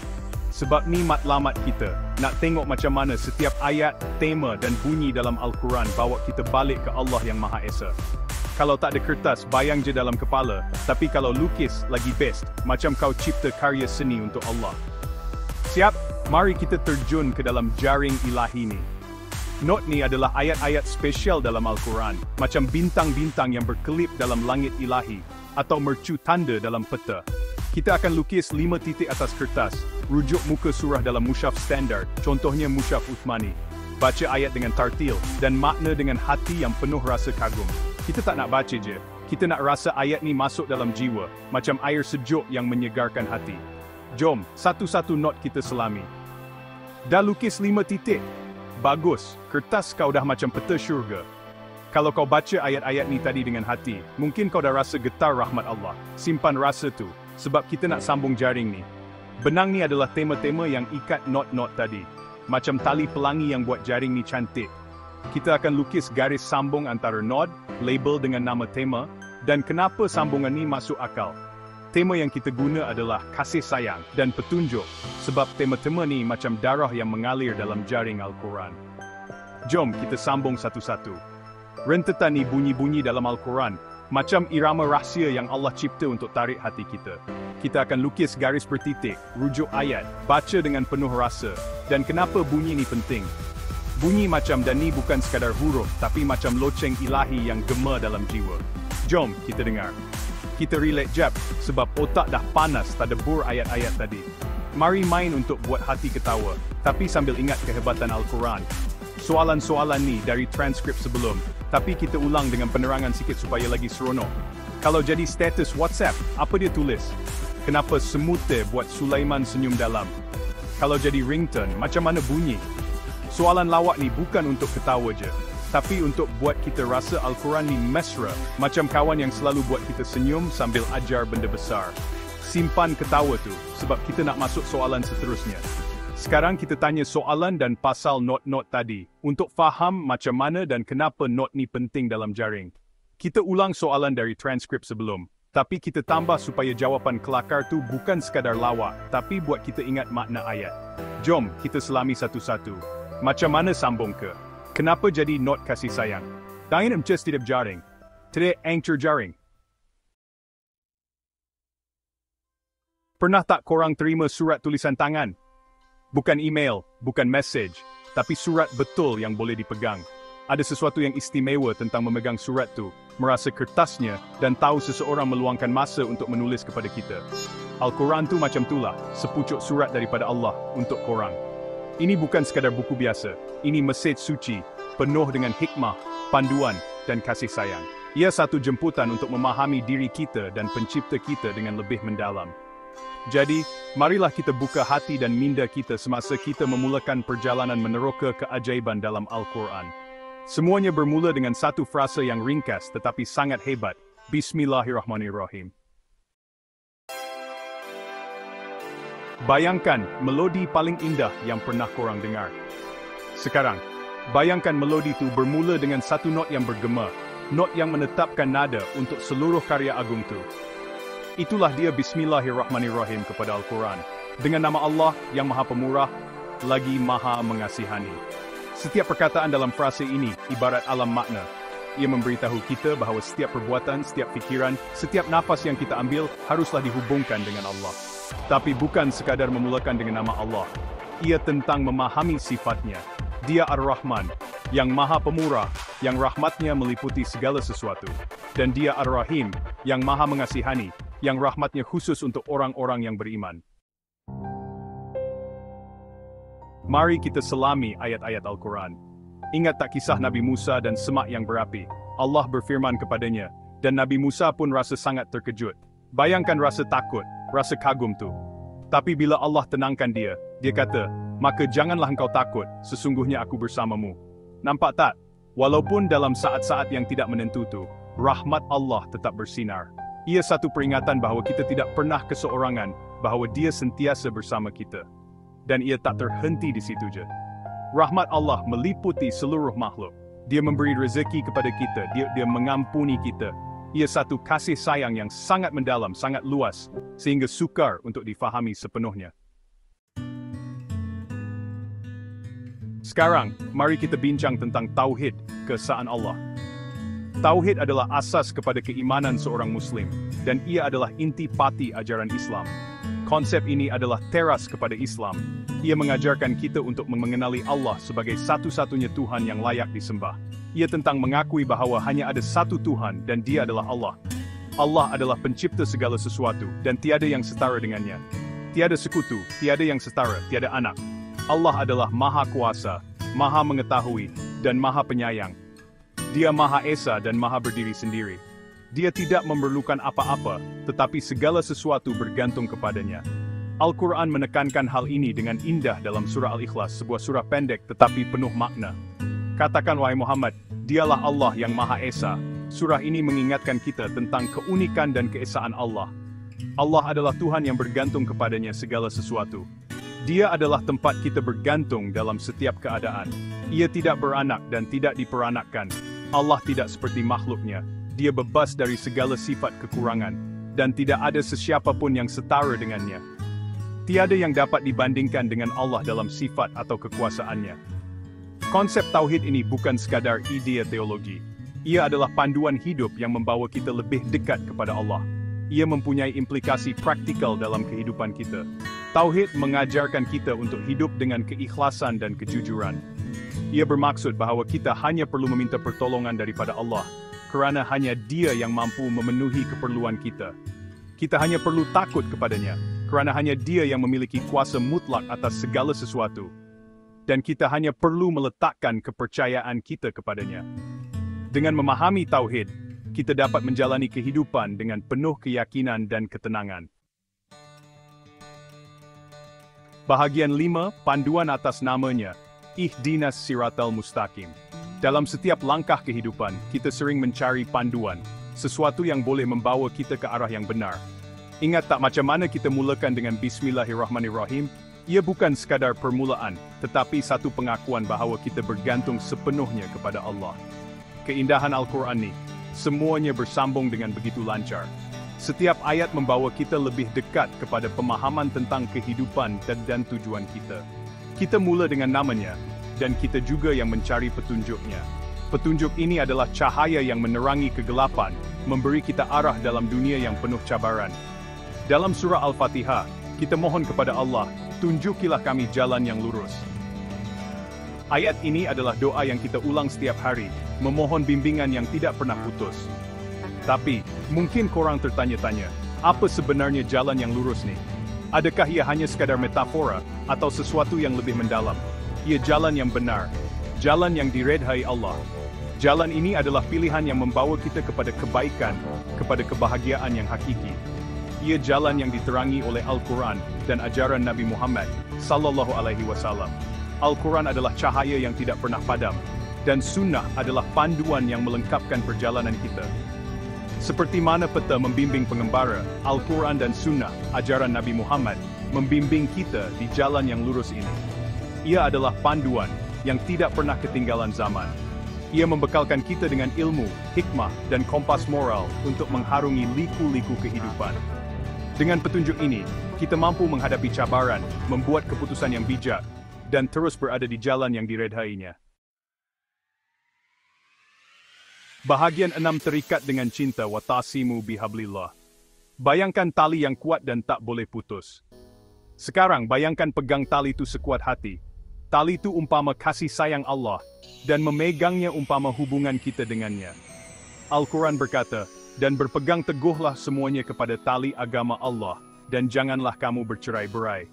Sebab ni matlamat kita. Nak tengok macam mana setiap ayat, tema dan bunyi dalam Al-Quran bawa kita balik ke Allah yang Maha Esa. Kalau tak ada kertas, bayang je dalam kepala. Tapi kalau lukis, lagi best. Macam kau cipta karya seni untuk Allah. Siap? Mari kita terjun ke dalam jaring ilahi ni. Note ni adalah ayat-ayat spesial dalam Al-Quran. Macam bintang-bintang yang berkelip dalam langit ilahi. Atau mercu tanda dalam peta. Kita akan lukis 5 titik atas kertas. Rujuk muka surah dalam mushaf standard. Contohnya mushaf Uthmani. Baca ayat dengan tartil. Dan makna dengan hati yang penuh rasa kagum. Kita tak nak baca je. Kita nak rasa ayat ni masuk dalam jiwa. Macam air sejuk yang menyegarkan hati. Jom, satu-satu note kita selami. Dah lukis 5 titik? Bagus, kertas kau dah macam peta syurga. Kalau kau baca ayat-ayat ni tadi dengan hati, mungkin kau dah rasa getar rahmat Allah. Simpan rasa tu, sebab kita nak sambung jaring ni. Benang ni adalah tema-tema yang ikat not-not tadi. Macam tali pelangi yang buat jaring ni cantik. Kita akan lukis garis sambung antara node, label dengan nama tema, dan kenapa sambungan ni masuk akal. Tema yang kita guna adalah kasih sayang dan petunjuk, sebab tema-tema ni macam darah yang mengalir dalam jaring Al-Quran. Jom kita sambung satu-satu. Rentetan ni bunyi-bunyi dalam Al-Quran, macam irama rahsia yang Allah cipta untuk tarik hati kita. Kita akan lukis garis bertitik, rujuk ayat, baca dengan penuh rasa, dan kenapa bunyi ni penting. Bunyi macam dan ni bukan sekadar huruf, tapi macam loceng ilahi yang gema dalam jiwa. Jom kita dengar. Kita relax jap, sebab otak dah panas tadabur ayat-ayat tadi. Mari main untuk buat hati ketawa, tapi sambil ingat kehebatan Al-Quran. Soalan-soalan ni dari transkrip sebelum, tapi kita ulang dengan penerangan sikit supaya lagi seronok. Kalau jadi status WhatsApp, apa dia tulis? Kenapa semute buat Sulaiman senyum dalam? Kalau jadi ringtone, macam mana bunyi? Soalan lawak ni bukan untuk ketawa je, tapi untuk buat kita rasa Al-Quran ni mesra, macam kawan yang selalu buat kita senyum sambil ajar benda besar. Simpan ketawa tu, sebab kita nak masuk soalan seterusnya. Sekarang kita tanya soalan dan pasal not-not tadi, untuk faham macam mana dan kenapa not ni penting dalam jaring. Kita ulang soalan dari transkrip sebelum, tapi kita tambah supaya jawapan kelakar tu bukan sekadar lawak, tapi buat kita ingat makna ayat. Jom kita selami satu-satu. Macam mana sambung ke? Kenapa jadi not kasih sayang? Dangin just tidak jaring. Today anchor jaring. Pernah tak korang terima surat tulisan tangan? Bukan email, bukan message, tapi surat betul yang boleh dipegang. Ada sesuatu yang istimewa tentang memegang surat tu, merasa kertasnya dan tahu seseorang meluangkan masa untuk menulis kepada kita. Al-Quran tu macam itulah, sepucuk surat daripada Allah untuk korang. Ini bukan sekadar buku biasa, ini mesej suci, penuh dengan hikmah, panduan, dan kasih sayang. Ia satu jemputan untuk memahami diri kita dan pencipta kita dengan lebih mendalam. Jadi, marilah kita buka hati dan minda kita semasa kita memulakan perjalanan meneroka keajaiban dalam Al-Quran. Semuanya bermula dengan satu frasa yang ringkas tetapi sangat hebat. Bismillahirrahmanirrahim. Bayangkan melodi paling indah yang pernah korang dengar. Sekarang, bayangkan melodi itu bermula dengan satu not yang bergema, not yang menetapkan nada untuk seluruh karya agung itu. Itulah dia Bismillahirrahmanirrahim kepada Al-Quran. Dengan nama Allah yang Maha Pemurah, lagi Maha Mengasihani. Setiap perkataan dalam frase ini ibarat alam makna. Ia memberitahu kita bahawa setiap perbuatan, setiap fikiran, setiap nafas yang kita ambil haruslah dihubungkan dengan Allah. Tapi bukan sekadar memulakan dengan nama Allah. Ia tentang memahami sifatnya. Dia Ar-Rahman, yang Maha Pemurah, yang rahmatnya meliputi segala sesuatu. Dan Dia Ar-Rahim, yang Maha Mengasihani, yang rahmatnya khusus untuk orang-orang yang beriman. Mari kita selami ayat-ayat Al-Quran. Ingat tak kisah Nabi Musa dan semak yang berapi? Allah berfirman kepadanya, Dan Nabi Musa pun rasa sangat terkejut. Bayangkan rasa takut, rasa kagum tu. Tapi bila Allah tenangkan dia kata, maka janganlah engkau takut, sesungguhnya aku bersamamu. Nampak tak? Walaupun dalam saat-saat yang tidak menentu tu, rahmat Allah tetap bersinar. Ia satu peringatan bahawa kita tidak pernah keseorangan, bahawa dia sentiasa bersama kita. Dan ia tak terhenti di situ je. Rahmat Allah meliputi seluruh makhluk. Dia memberi rezeki kepada kita, dia mengampuni kita. Ia satu kasih sayang yang sangat mendalam, sangat luas, sehingga sukar untuk difahami sepenuhnya. Sekarang, mari kita bincang tentang Tauhid, keesaan Allah. Tauhid adalah asas kepada keimanan seorang Muslim, dan ia adalah intipati ajaran Islam. Konsep ini adalah teras kepada Islam. Ia mengajarkan kita untuk mengenali Allah sebagai satu-satunya Tuhan yang layak disembah. Ia tentang mengakui bahawa hanya ada satu Tuhan dan Dia adalah Allah. Allah adalah pencipta segala sesuatu dan tiada yang setara dengannya. Tiada sekutu, tiada yang setara, tiada anak. Allah adalah Maha Kuasa, Maha Mengetahui, dan Maha Penyayang. Dia Maha Esa dan Maha berdiri sendiri. Dia tidak memerlukan apa-apa, tetapi segala sesuatu bergantung kepadanya. Al-Quran menekankan hal ini dengan indah dalam surah Al-Ikhlas, sebuah surah pendek tetapi penuh makna. Katakan wahai Muhammad, dialah Allah yang Maha Esa. Surah ini mengingatkan kita tentang keunikan dan keesaan Allah. Allah adalah Tuhan yang bergantung kepadanya segala sesuatu. Dia adalah tempat kita bergantung dalam setiap keadaan. Ia tidak beranak dan tidak diperanakkan. Allah tidak seperti makhluknya. Dia bebas dari segala sifat kekurangan, dan tidak ada sesiapa pun yang setara dengannya. Tiada yang dapat dibandingkan dengan Allah dalam sifat atau kekuasaannya. Konsep Tauhid ini bukan sekadar ide teologi. Ia adalah panduan hidup yang membawa kita lebih dekat kepada Allah. Ia mempunyai implikasi praktikal dalam kehidupan kita. Tauhid mengajarkan kita untuk hidup dengan keikhlasan dan kejujuran. Ia bermaksud bahawa kita hanya perlu meminta pertolongan daripada Allah, kerana hanya Dia yang mampu memenuhi keperluan kita. Kita hanya perlu takut kepadanya, kerana hanya Dia yang memiliki kuasa mutlak atas segala sesuatu. Dan kita hanya perlu meletakkan kepercayaan kita kepadanya. Dengan memahami Tauhid, kita dapat menjalani kehidupan dengan penuh keyakinan dan ketenangan. Bahagian 5, panduan atas namanya, Ihdinas Siratal Mustaqim. Dalam setiap langkah kehidupan, kita sering mencari panduan, sesuatu yang boleh membawa kita ke arah yang benar. Ingat tak macam mana kita mulakan dengan Bismillahirrahmanirrahim? Ia bukan sekadar permulaan, tetapi satu pengakuan bahawa kita bergantung sepenuhnya kepada Allah. Keindahan Al-Quran ni, semuanya bersambung dengan begitu lancar. Setiap ayat membawa kita lebih dekat kepada pemahaman tentang kehidupan dan tujuan kita. Kita mula dengan namanya, dan kita juga yang mencari petunjuknya. Petunjuk ini adalah cahaya yang menerangi kegelapan, memberi kita arah dalam dunia yang penuh cabaran. Dalam surah Al-Fatihah, kita mohon kepada Allah, tunjukilah kami jalan yang lurus. Ayat ini adalah doa yang kita ulang setiap hari, memohon bimbingan yang tidak pernah putus. Tapi, mungkin korang tertanya-tanya, apa sebenarnya jalan yang lurus nih? Adakah ia hanya sekadar metafora, atau sesuatu yang lebih mendalam? Ia jalan yang benar, jalan yang diredhai Allah. Jalan ini adalah pilihan yang membawa kita kepada kebaikan, kepada kebahagiaan yang hakiki. Ia jalan yang diterangi oleh Al-Quran dan ajaran Nabi Muhammad sallallahu alaihi wasallam. Al-Quran adalah cahaya yang tidak pernah padam, dan sunnah adalah panduan yang melengkapkan perjalanan kita. Seperti mana peta membimbing pengembara, Al-Quran dan sunnah, ajaran Nabi Muhammad, membimbing kita di jalan yang lurus ini. Ia adalah panduan yang tidak pernah ketinggalan zaman. Ia membekalkan kita dengan ilmu, hikmah, dan kompas moral untuk mengharungi liku-liku kehidupan. Dengan petunjuk ini, kita mampu menghadapi cabaran, membuat keputusan yang bijak, dan terus berada di jalan yang diredhainya. Bahagian 6 terikat dengan cinta watasimu bihablillah. Bayangkan tali yang kuat dan tak boleh putus. Sekarang bayangkan pegang tali itu sekuat hati. Tali itu umpama kasih sayang Allah, dan memegangnya umpama hubungan kita dengannya. Al-Quran berkata, dan berpegang teguhlah semuanya kepada tali agama Allah, dan janganlah kamu bercerai-berai.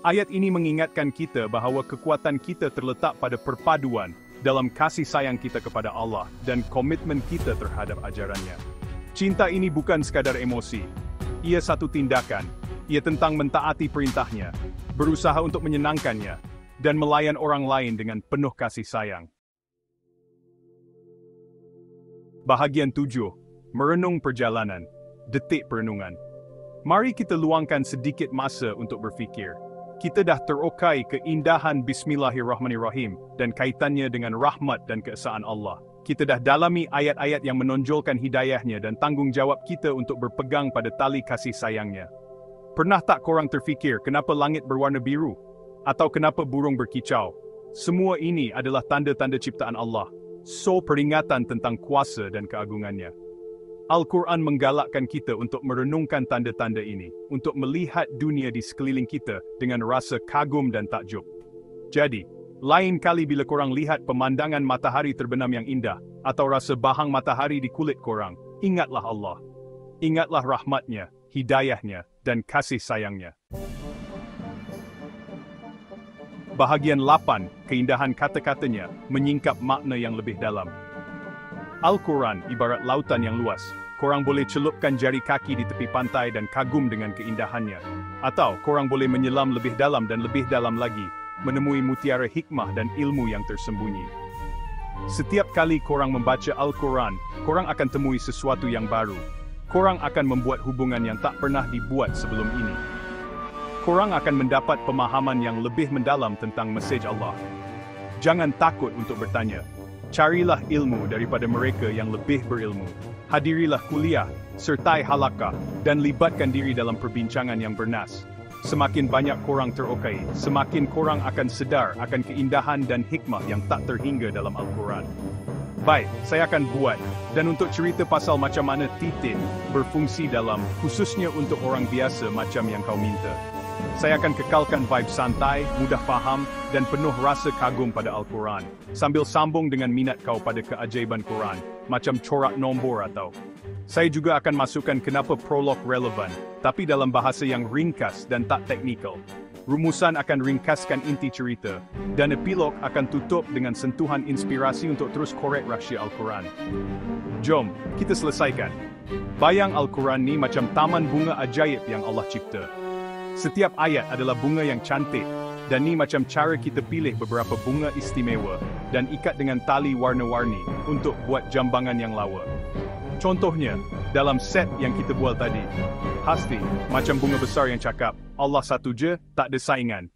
Ayat ini mengingatkan kita bahawa kekuatan kita terletak pada perpaduan, dalam kasih sayang kita kepada Allah dan komitmen kita terhadap ajarannya. Cinta ini bukan sekadar emosi. Ia satu tindakan. Ia tentang mentaati perintahnya, berusaha untuk menyenangkannya, dan melayan orang lain dengan penuh kasih sayang. Bahagian 7. Merenung perjalanan. Detik perenungan. Mari kita luangkan sedikit masa untuk berfikir. Kita dah terokai keindahan Bismillahirrahmanirrahim dan kaitannya dengan rahmat dan keesaan Allah. Kita dah dalami ayat-ayat yang menonjolkan hidayahnya dan tanggungjawab kita untuk berpegang pada tali kasih sayangnya. Pernah tak korang terfikir kenapa langit berwarna biru? Atau kenapa burung berkicau? Semua ini adalah tanda-tanda ciptaan Allah. So, peringatan tentang kuasa dan keagungannya. Al-Quran menggalakkan kita untuk merenungkan tanda-tanda ini, untuk melihat dunia di sekeliling kita dengan rasa kagum dan takjub. Jadi, lain kali bila korang lihat pemandangan matahari terbenam yang indah, atau rasa bahang matahari di kulit korang, ingatlah Allah. Ingatlah rahmatnya, hidayahnya, dan kasih sayangnya. Bahagian 8, keindahan kata-katanya menyingkap makna yang lebih dalam. Al-Quran ibarat lautan yang luas. Korang boleh celupkan jari kaki di tepi pantai dan kagum dengan keindahannya. Atau korang boleh menyelam lebih dalam dan lebih dalam lagi, menemui mutiara hikmah dan ilmu yang tersembunyi. Setiap kali korang membaca Al-Quran, korang akan temui sesuatu yang baru. Korang akan membuat hubungan yang tak pernah dibuat sebelum ini. Korang akan mendapat pemahaman yang lebih mendalam tentang mesej Allah. Jangan takut untuk bertanya. Carilah ilmu daripada mereka yang lebih berilmu. Hadirilah kuliah, sertai halakah, dan libatkan diri dalam perbincangan yang bernas. Semakin banyak korang terokai, semakin korang akan sedar akan keindahan dan hikmah yang tak terhingga dalam Al-Quran. Baik, saya akan buat, dan untuk cerita pasal macam mana titik berfungsi dalam, khususnya untuk orang biasa macam yang kau minta. Saya akan kekalkan vibe santai, mudah faham, dan penuh rasa kagum pada Al-Quran, sambil sambung dengan minat kau pada keajaiban Quran, macam corak nombor atau. Saya juga akan masukkan kenapa prolog relevan, tapi dalam bahasa yang ringkas dan tak teknikal. Rumusan akan ringkaskan inti cerita, dan epilog akan tutup dengan sentuhan inspirasi untuk terus korek rahsia Al-Quran. Jom, kita selesaikan. Bayang Al-Quran ni macam taman bunga ajaib yang Allah cipta. Setiap ayat adalah bunga yang cantik, dan ni macam cara kita pilih beberapa bunga istimewa dan ikat dengan tali warna-warni untuk buat jambangan yang lawa. Contohnya, dalam set yang kita buat tadi, pasti macam bunga besar yang cakap, Allah satu je, tak ada saingan.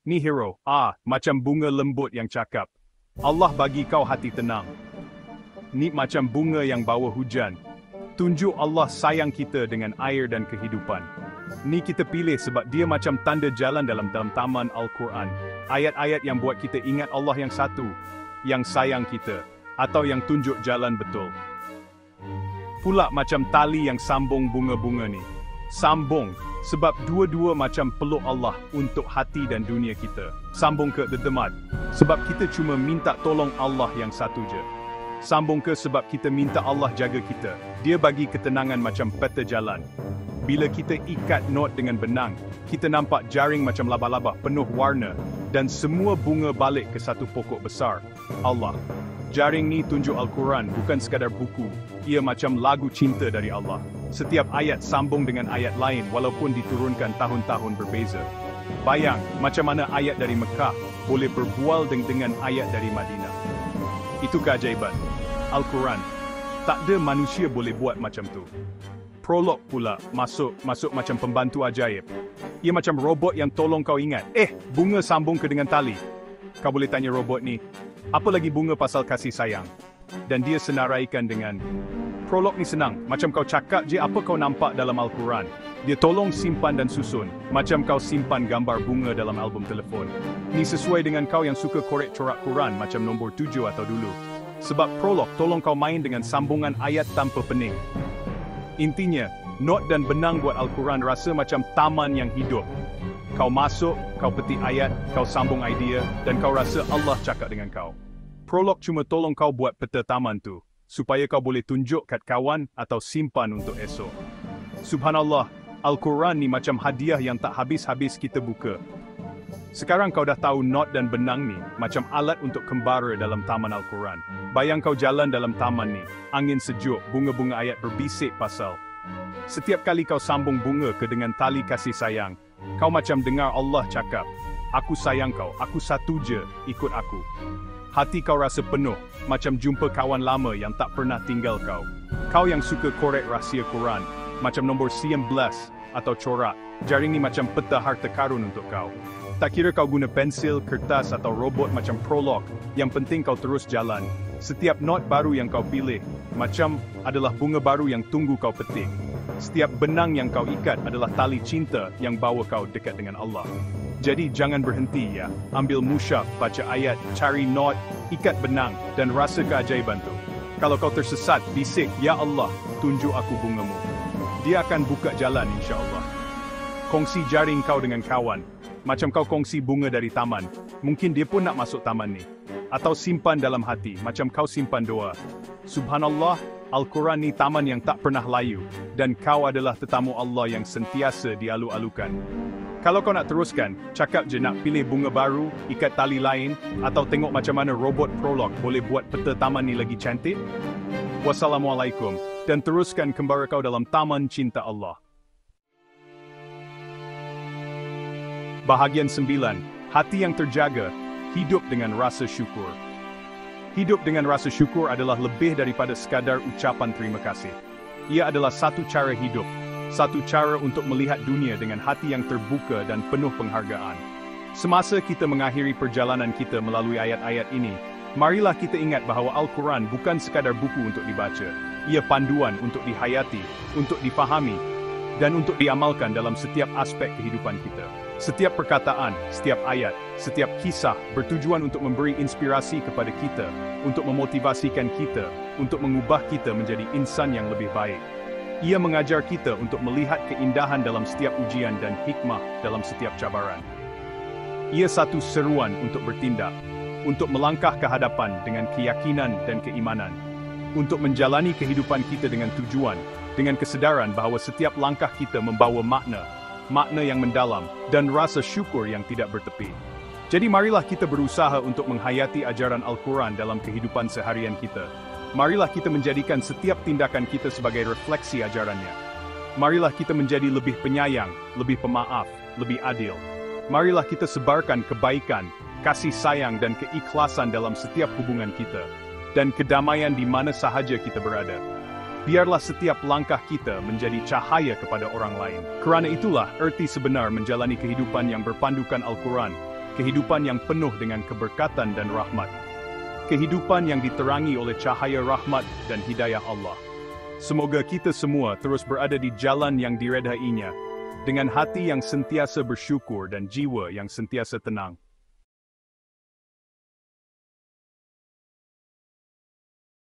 Ni hero, macam bunga lembut yang cakap, Allah bagi kau hati tenang. Ni macam bunga yang bawa hujan, tunjuk Allah sayang kita dengan air dan kehidupan. Ni kita pilih sebab dia macam tanda jalan dalam taman Al-Quran. Ayat-ayat yang buat kita ingat Allah yang satu, yang sayang kita, atau yang tunjuk jalan betul. Pula macam tali yang sambung bunga-bunga ni. Sambung, sebab dua-dua macam peluk Allah untuk hati dan dunia kita. Sambung ke detemat, sebab kita cuma minta tolong Allah yang satu je. Sambung ke sebab kita minta Allah jaga kita. Dia bagi ketenangan macam peta jalan. Bila kita ikat not dengan benang, kita nampak jaring macam laba-laba penuh warna dan semua bunga balik ke satu pokok besar, Allah. Jaring ni tunjuk Al-Quran bukan sekadar buku, ia macam lagu cinta dari Allah. Setiap ayat sambung dengan ayat lain walaupun diturunkan tahun-tahun berbeza. Bayang macam mana ayat dari Mekah boleh berbual dengan ayat dari Madinah. Itu keajaiban. Al-Quran, tak ada manusia boleh buat macam tu. Prolog pula masuk macam pembantu ajaib. Ia macam robot yang tolong kau ingat. Bunga sambung ke dengan tali. Kau boleh tanya robot ni, apa lagi bunga pasal kasih sayang? Dan dia senaraikan dengan, prolog ni senang, macam kau cakap je apa kau nampak dalam Al-Quran. Dia tolong simpan dan susun, macam kau simpan gambar bunga dalam album telefon. Ni sesuai dengan kau yang suka korek corak Quran macam nombor 7 atau dulu. Sebab prolog tolong kau main dengan sambungan ayat tanpa pening. Intinya, not dan benang buat Al-Quran rasa macam taman yang hidup. Kau masuk, kau petik ayat, kau sambung idea, dan kau rasa Allah cakap dengan kau. Prolog cuma tolong kau buat peta taman tu, supaya kau boleh tunjuk kat kawan atau simpan untuk esok. Subhanallah, Al-Quran ni macam hadiah yang tak habis-habis kita buka. Sekarang kau dah tahu not dan benang ni macam alat untuk kembara dalam taman Al-Quran. Bayang kau jalan dalam taman ni, angin sejuk, bunga-bunga ayat berbisik pasal. Setiap kali kau sambung bunga ke dengan tali kasih sayang, kau macam dengar Allah cakap, aku sayang kau, aku satu je, ikut aku. Hati kau rasa penuh, macam jumpa kawan lama yang tak pernah tinggal kau. Kau yang suka korek rahsia Quran, macam nombor 19 atau corak, jaring ni macam peta harta karun untuk kau. Tak kira kau guna pensil, kertas atau robot macam Prolog, yang penting kau terus jalan. Setiap not baru yang kau pilih, macam adalah bunga baru yang tunggu kau petik. Setiap benang yang kau ikat adalah tali cinta yang bawa kau dekat dengan Allah. Jadi jangan berhenti ya, ambil musyaf, baca ayat, cari not, ikat benang, dan rasa keajaiban tu. Kalau kau tersesat, bisik, Ya Allah, tunjuk aku bungamu. Dia akan buka jalan insya-Allah. Kongsi jaring kau dengan kawan, macam kau kongsi bunga dari taman, mungkin dia pun nak masuk taman ni. Atau simpan dalam hati, macam kau simpan doa. Subhanallah, Al-Quran ni taman yang tak pernah layu, dan kau adalah tetamu Allah yang sentiasa dialu-alukan. Kalau kau nak teruskan, cakap je nak pilih bunga baru, ikat tali lain, atau tengok macam mana robot Prolog boleh buat peta taman ni lagi cantik. Wassalamualaikum, dan teruskan kembara kau dalam taman cinta Allah. Bahagian 9. Hati yang terjaga, hidup dengan rasa syukur. Hidup dengan rasa syukur adalah lebih daripada sekadar ucapan terima kasih. Ia adalah satu cara hidup, satu cara untuk melihat dunia dengan hati yang terbuka dan penuh penghargaan. Semasa kita mengakhiri perjalanan kita melalui ayat-ayat ini, marilah kita ingat bahawa Al-Quran bukan sekadar buku untuk dibaca. Ia panduan untuk dihayati, untuk difahami, dan untuk diamalkan dalam setiap aspek kehidupan kita. Setiap perkataan, setiap ayat, setiap kisah bertujuan untuk memberi inspirasi kepada kita, untuk memotivasikan kita, untuk mengubah kita menjadi insan yang lebih baik. Ia mengajar kita untuk melihat keindahan dalam setiap ujian dan hikmah dalam setiap cabaran. Ia satu seruan untuk bertindak, untuk melangkah ke hadapan dengan keyakinan dan keimanan, untuk menjalani kehidupan kita dengan tujuan, dengan kesedaran bahawa setiap langkah kita membawa makna yang mendalam, dan rasa syukur yang tidak bertepi. Jadi marilah kita berusaha untuk menghayati ajaran Al-Quran dalam kehidupan seharian kita. Marilah kita menjadikan setiap tindakan kita sebagai refleksi ajarannya. Marilah kita menjadi lebih penyayang, lebih pemaaf, lebih adil. Marilah kita sebarkan kebaikan, kasih sayang dan keikhlasan dalam setiap hubungan kita, dan kedamaian di mana sahaja kita berada. Biarlah setiap langkah kita menjadi cahaya kepada orang lain. Kerana itulah erti sebenar menjalani kehidupan yang berpandukan Al-Quran, kehidupan yang penuh dengan keberkatan dan rahmat. Kehidupan yang diterangi oleh cahaya rahmat dan hidayah Allah. Semoga kita semua terus berada di jalan yang diredainya, dengan hati yang sentiasa bersyukur dan jiwa yang sentiasa tenang.